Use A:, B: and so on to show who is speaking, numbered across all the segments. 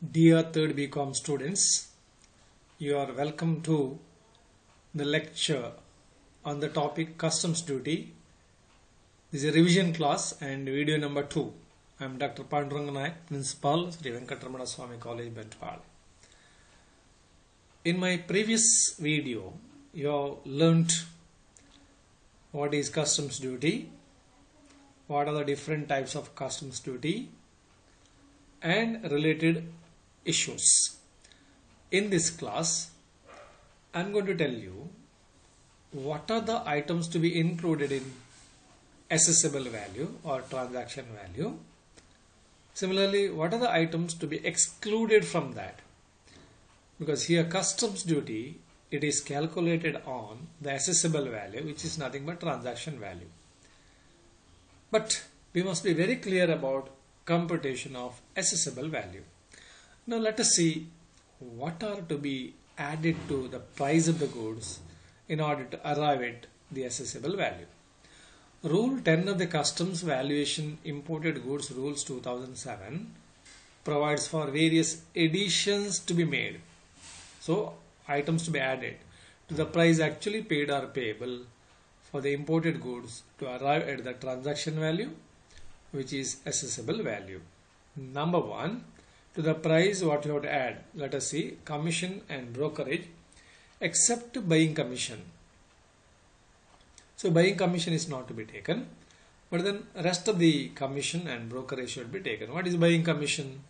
A: Dear 3rd BCom students, you are welcome to the lecture on the topic Customs Duty. This is a revision class and video number 2. I am Dr. Panduranga Nayak, Principal, Sri Venkatramana Swami College, Bentwal. In my previous video, you have learnt what is Customs Duty, what are the different types of Customs Duty and related issues. In this class, I am going to tell you what are the items to be included in assessable value or transaction value. Similarly, what are the items to be excluded from that? Because here customs duty, it is calculated on the assessable value, which is nothing but transaction value. But we must be very clear about computation of assessable value. Now let us see what are to be added to the price of the goods in order to arrive at the assessable value. Rule 10 of the Customs Valuation Imported Goods Rules 2007 provides for various additions to be made. So items to be added to the price actually paid or payable for the imported goods to arrive at the transaction value, which is assessable value. Number 1, to the price what you have to add. Let us see, commission and brokerage except buying commission. So buying commission is not to be taken, but then rest of the commission and brokerage should be taken. What is buying commission?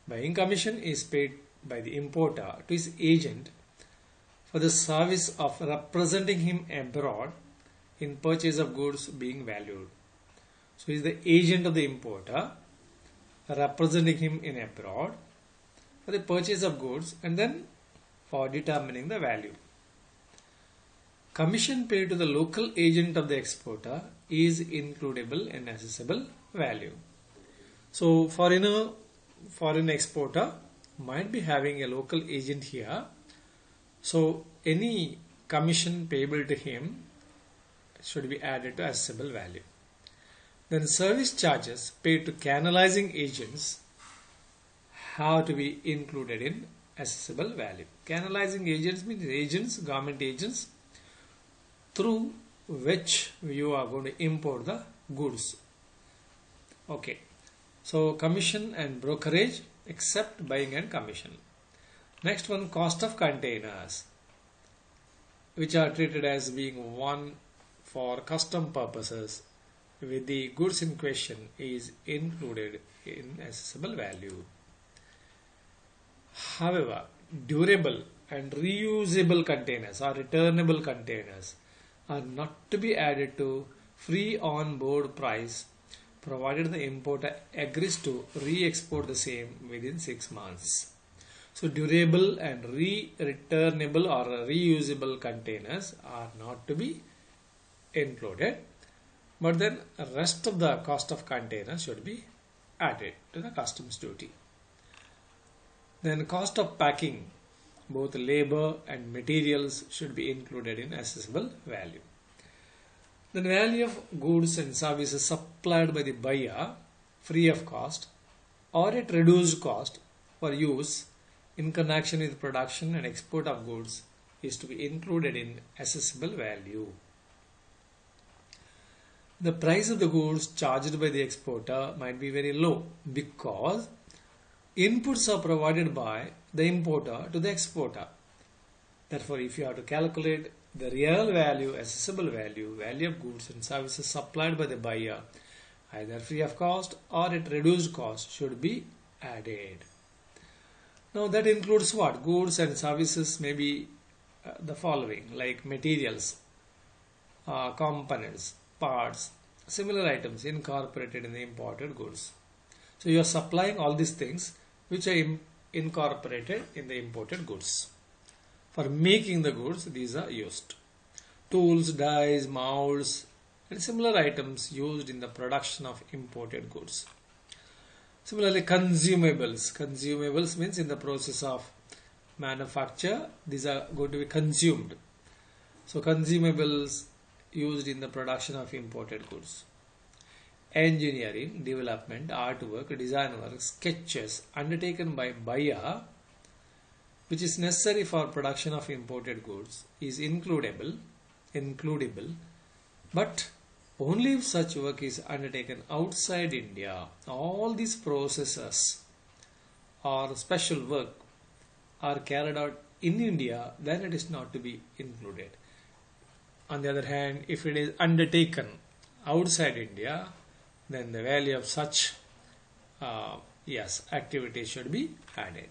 A: Buying commission is paid by the importer to his agent for the service of representing him abroad in purchase of goods being valued. So he is the agent of the importer representing him in abroad for the purchase of goods and then for determining the value. Commission paid to the local agent of the exporter is includable in assessable value. So foreign exporter might be having a local agent here. So any commission payable to him should be added to assessable value. Then service charges paid to canalizing agents have to be included in assessable value. Canalizing agents means agents, government agents, through which you are going to import the goods. Okay. So commission and brokerage except buying and commission. Next one, cost of containers, which are treated as being one for custom purposes with the goods in question is included in assessable value. However, durable and reusable containers or returnable containers are not to be added to free on board price provided the importer agrees to re-export the same within 6 months. So durable and returnable or reusable containers are not to be included, but then the rest of the cost of container should be added to the customs duty. Then cost of packing, both labor and materials should be included in assessable value. The value of goods and services supplied by the buyer free of cost or at reduced cost for use in connection with production and export of goods is to be included in assessable value. The price of the goods charged by the exporter might be very low because inputs are provided by the importer to the exporter. Therefore, if you have to calculate the real value, assessable value, value of goods and services supplied by the buyer, either free of cost or at reduced cost, should be added. Now that includes what? Goods and services may be the following, like materials, components, parts, similar items incorporated in the imported goods. So you are supplying all these things which are incorporated in the imported goods. For making the goods, these are used. Tools, dies, molds and similar items used in the production of imported goods. Similarly, consumables. Consumables means in the process of manufacture, these are going to be consumed. So consumables used in the production of imported goods. engineering, development, artwork, design work, sketches undertaken by buyer which is necessary for production of imported goods is includable, but only if such work is undertaken outside India. All these processes or special work are carried out in India, then it is not to be included. On the other hand, if it is undertaken outside India, then the value of such activity should be added.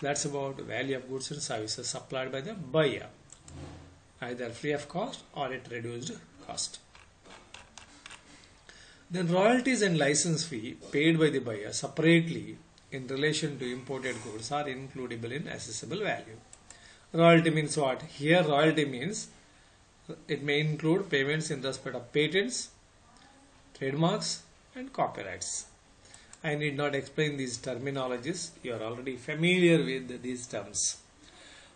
A: That's about value of goods and services supplied by the buyer, either free of cost or at reduced cost. Then royalties and license fee paid by the buyer separately in relation to imported goods are includable in assessable value. Royalty means what? Here royalty means it may include payments in respect of patents, trademarks and copyrights. I need not explain these terminologies. You are already familiar with these terms.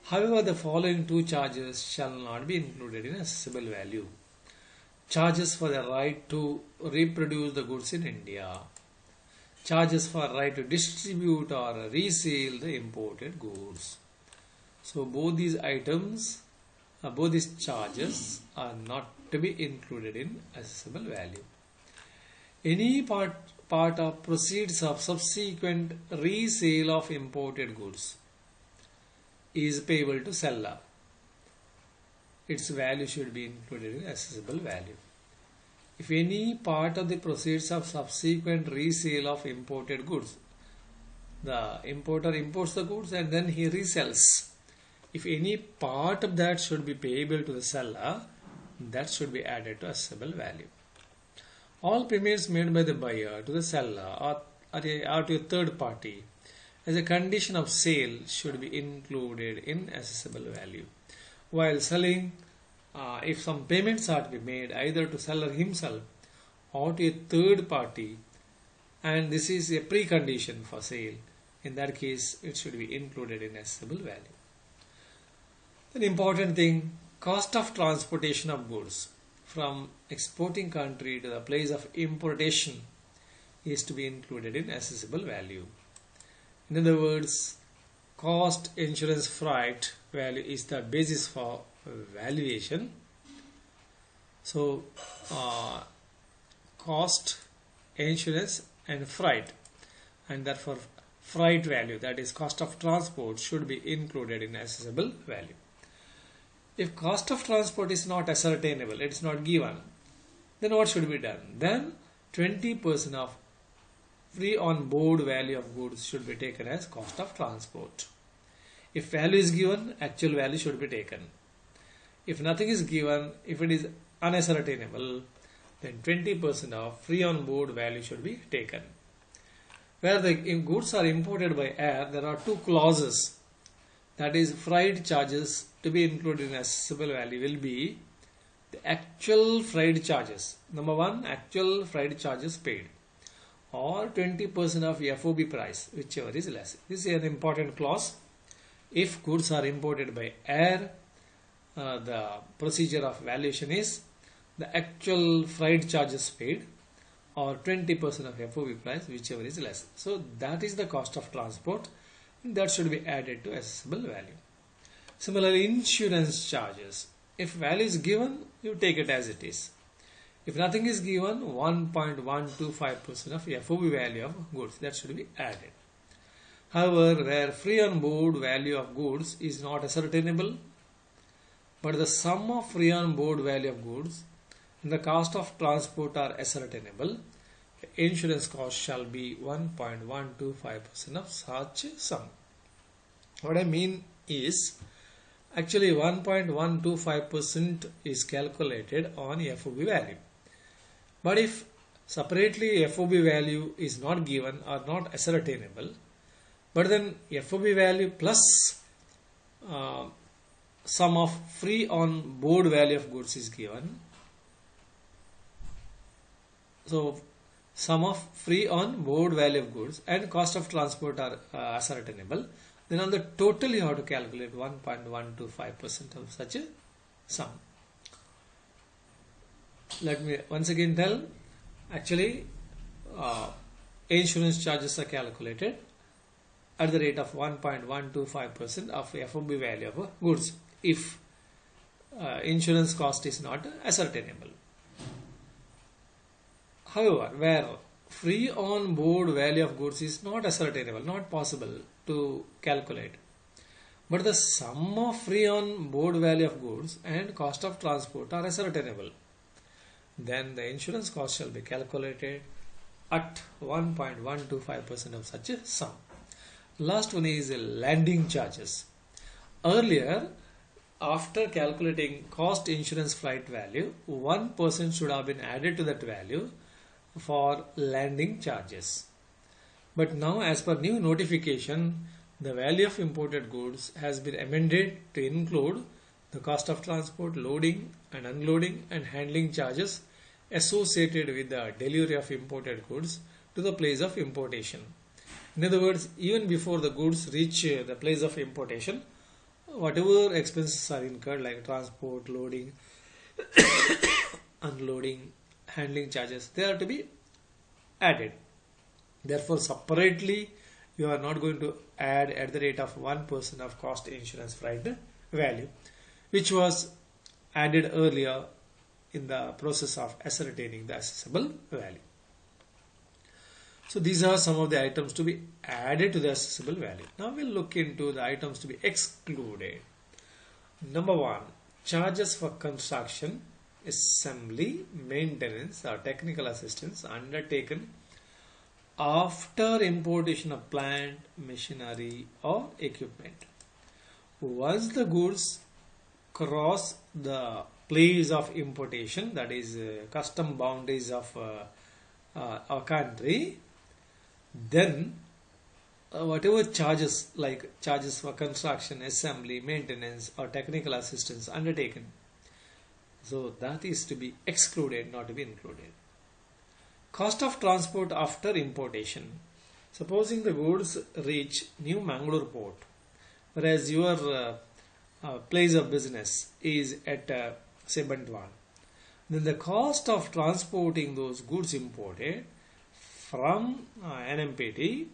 A: However, the following two charges shall not be included in assessable value. Charges for the right to reproduce the goods in India. Charges for right to distribute or resell the imported goods. So both these items, both these charges are not to be included in assessable value. Any part of proceeds of subsequent resale of imported goods is payable to seller. Its value should be included in assessable value. If any part of the proceeds of subsequent resale of imported goods, the importer imports the goods and then he resells. If any part of that should be payable to the seller, that should be added to assessable value. All payments made by the buyer to the seller or to a third party as a condition of sale should be included in assessable value. While selling, if some payments are to be made either to seller himself or to a third party, and this is a precondition for sale, in that case it should be included in assessable value. An important thing, cost of transportation of goods from exporting country to the place of importation is to be included in assessable value. In other words, cost, insurance, freight value is the basis for valuation. So cost, insurance and freight, and therefore freight value, that is cost of transport, should be included in assessable value. If cost of transport is not ascertainable, it is not given, then what should be done? Then 20% of free on board value of goods should be taken as cost of transport. If value is given, actual value should be taken. If nothing is given, if it is unascertainable, then 20% of free on board value should be taken. Where the goods are imported by air, there are two clauses. That is, freight charges to be included in assessable value will be the actual freight charges. Number one, actual freight charges paid, or 20% of FOB price, whichever is less. This is an important clause. If goods are imported by air, the procedure of valuation is the actual freight charges paid or 20% of FOB price, whichever is less. So that is the cost of transport. That should be added to assessable value. Similarly, insurance charges. If value is given, you take it as it is. If nothing is given, 1.125% of FOB value of goods, that should be added. However, where free on board value of goods is not ascertainable, but the sum of free on board value of goods and the cost of transport are ascertainable, insurance cost shall be 1.125% of such sum. What I mean is, actually 1.125% is calculated on FOB value. But if separately FOB value is not given or not ascertainable, but then FOB value plus sum of free on board value of goods is given. So sum of free on board value of goods and cost of transport are ascertainable. Then on the total you have to calculate 1.125% of such a sum. Let me once again tell, Actually, uh, insurance charges are calculated at the rate of 1.125% of FOB value of goods if insurance cost is not ascertainable. However, where free on board value of goods is not ascertainable, not possible to calculate, but the sum of free on board value of goods and cost of transport are ascertainable, then the insurance cost shall be calculated at 1.125% of such a sum. Last one is landing charges. Earlier, after calculating cost insurance flight value, 1% should have been added to that value for landing charges. But now, as per new notification, the value of imported goods has been amended to include the cost of transport, loading and unloading and handling charges associated with the delivery of imported goods to the place of importation. In other words, even before the goods reach the place of importation, whatever expenses are incurred like transport, loading, unloading, handling charges, they are to be added. Therefore, separately, you are not going to add at the rate of 1% of cost insurance freight value, which was added earlier in the process of ascertaining the assessable value. So these are some of the items to be added to the assessable value. Now we'll look into the items to be excluded. Number 1, charges for construction, assembly, maintenance or technical assistance undertaken after importation of plant, machinery or equipment. Once the goods cross the place of importation, that is custom boundaries of our country, then whatever charges like charges for construction, assembly, maintenance or technical assistance undertaken, so that is to be excluded, not to be included. Cost of transport after importation. Supposing the goods reach New Mangalore port, whereas your place of business is at say Bandwan, then the cost of transporting those goods imported from NMPT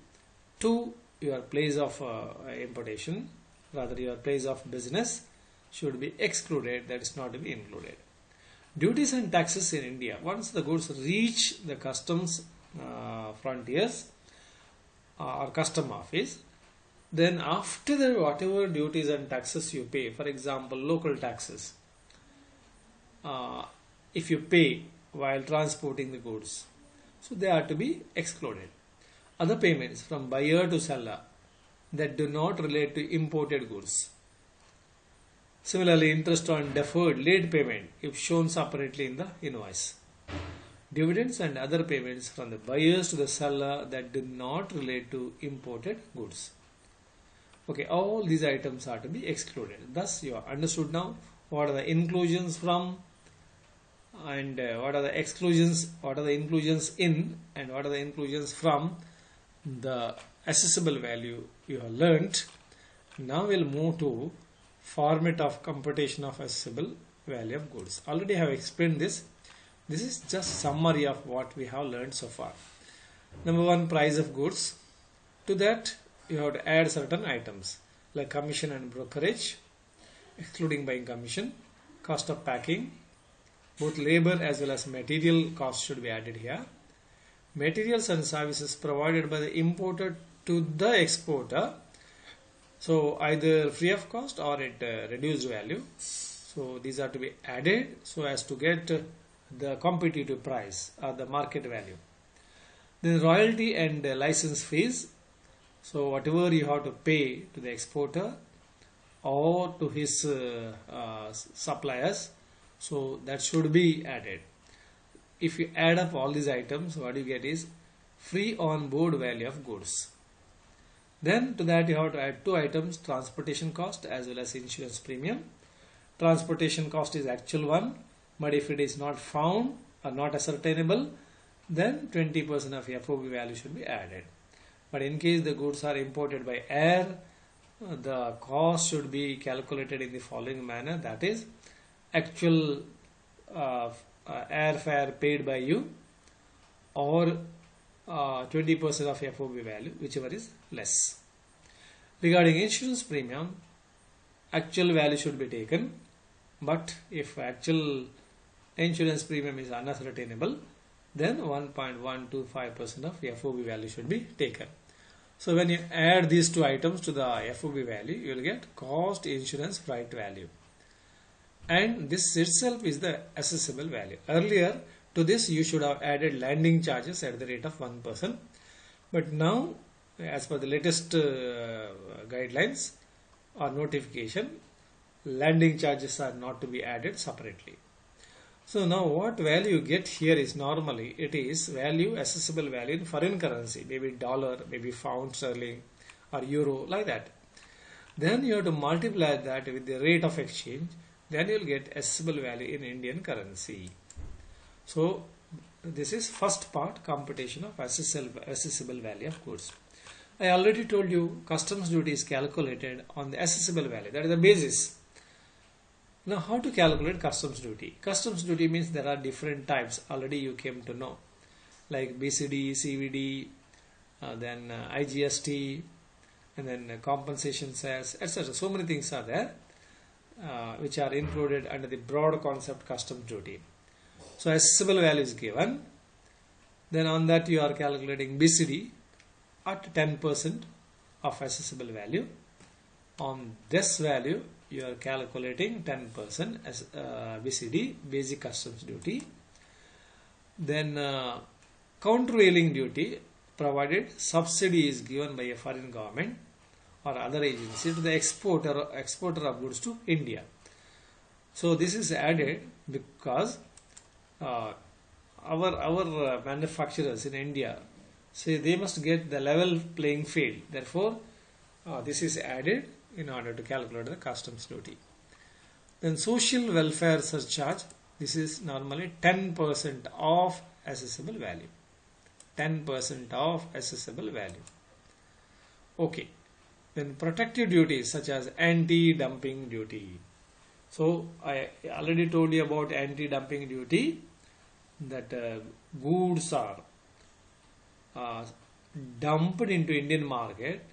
A: to your place of importation, rather your place of business, should be excluded, that is not to be included. Duties and taxes in India. Once the goods reach the customs frontiers or custom office, then after that whatever duties and taxes you pay, for example local taxes, if you pay while transporting the goods, so they are to be excluded. Other payments from buyer to seller that do not relate to imported goods. Similarly, interest on deferred late payment if shown separately in the invoice. Dividends and other payments from the buyers to the seller that do not relate to imported goods. Okay, all these items are to be excluded. Thus, you have understood now what are the inclusions from and what are the exclusions, what are the inclusions in and what are the inclusions from the assessable value you have learnt. Now we'll move to format of computation of assessable value of goods. Already I have explained this. This is just summary of what we have learned so far. Number 1, price of goods. To that you have to add certain items like commission and brokerage, excluding buying commission, cost of packing, both labor as well as material costs should be added here. Materials and services provided by the importer to the exporter, so either free of cost or at reduced value. So these are to be added so as to get the competitive price or the market value. Then royalty and license fees. So whatever you have to pay to the exporter or to his suppliers, so that should be added. If you add up all these items, what you get is free on board value of goods. Then to that you have to add 2 items, transportation cost as well as insurance premium. Transportation cost is actual one, but if it is not found or not ascertainable, then 20% of FOB value should be added. But in case the goods are imported by air, the cost should be calculated in the following manner, that is actual airfare paid by you or 20% of FOB value, whichever is less. Regarding insurance premium, actual value should be taken, but if actual insurance premium is unascertainable, then 1.125% of FOB value should be taken. So when you add these two items to the FOB value, you will get cost insurance freight value. And this itself is the assessable value. Earlier to this you should have added landing charges at the rate of 1%. But now, as per the latest guidelines or notification, landing charges are not to be added separately. So now what value you get here is normally it is value, assessable value in foreign currency, maybe dollar, maybe pound sterling or euro, like that. Then you have to multiply that with the rate of exchange, then you will get assessable value in Indian currency. So this is first part, computation of assessable value of goods. I already told you customs duty is calculated on the assessable value, that is the basis. Now how to calculate customs duty? Customs duty means there are different types, already you came to know, like BCD, CVD, then IGST, and then compensation cess, etc. So many things are there which are included under the broad concept customs duty. So assessable value is given, then on that you are calculating BCD at 10% of assessable value. On this value you are calculating 10% as BCD, basic customs duty. Then countervailing duty, provided subsidy is given by a foreign government or other agency to the exporter of goods to India. So this is added because our manufacturers in India say they must get the level playing field. Therefore, this is added in order to calculate the customs duty. Then social welfare surcharge, this is normally 10% of assessable value. 10% of assessable value. Okay. Then protective duties such as anti-dumping duty. So I already told you about anti-dumping duty, that goods are dumped into Indian market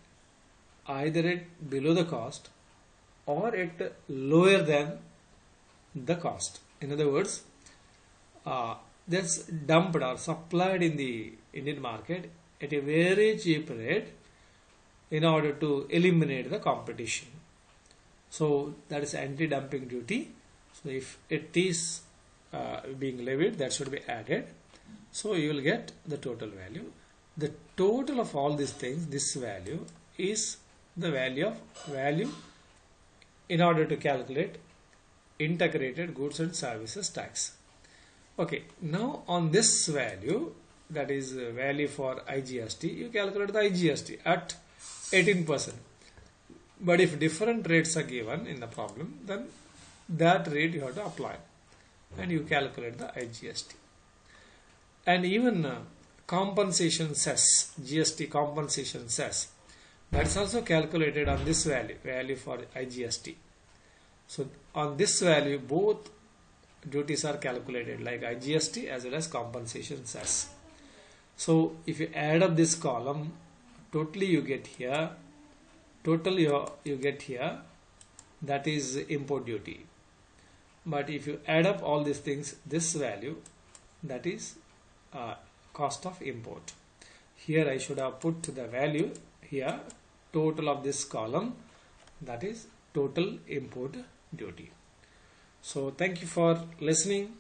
A: either at below the cost or at lower than the cost. In other words, that's dumped or supplied in the Indian market at a very cheap rate in order to eliminate the competition. So that is anti-dumping duty. So if it is being levied, that should be added. So you will get the total value. The total of all these things, this value is the value in order to calculate integrated goods and services tax. Okay, now on this value, that is value for IGST, you calculate the IGST at 18%. But if different rates are given in the problem, then that rate you have to apply and you calculate the IGST. And even compensation cess, GST compensation cess, that is also calculated on this value for IGST. So on this value, both duties are calculated, like IGST as well as compensation cess. So if you add up this column, totally you get here, you get here, that is import duty. But if you add up all these things, this value, that is cost of import. Here I should have put the value here, total of this column, that is total import duty. So thank you for listening.